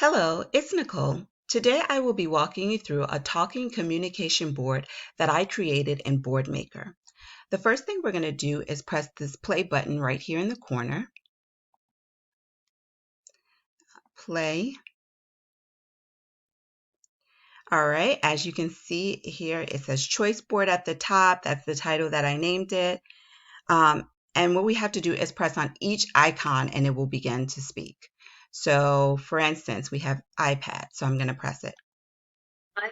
Hello, it's Nicole. Today I will be walking you through a talking communication board that I created in BoardMaker. The first thing we're going to do is press this play button right here in the corner. Play. All right, as you can see here, it says Choice Board at the top. That's the title that I named it. And what we have to do is press on each icon and it will begin to speak. So for instance, we have iPad, so I'm going to press it. iPad.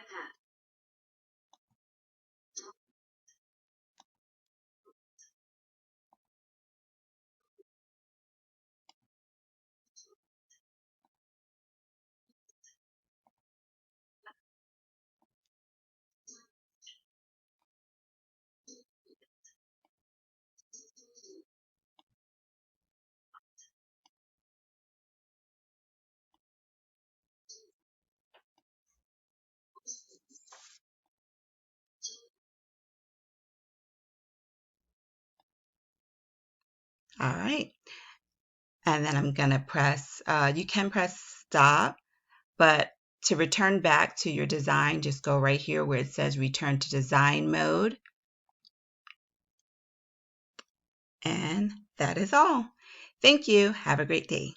All right. And then I'm going to press, you can press stop, but to return back to your design, just go right here where it says return to design mode. And that is all. Thank you. Have a great day.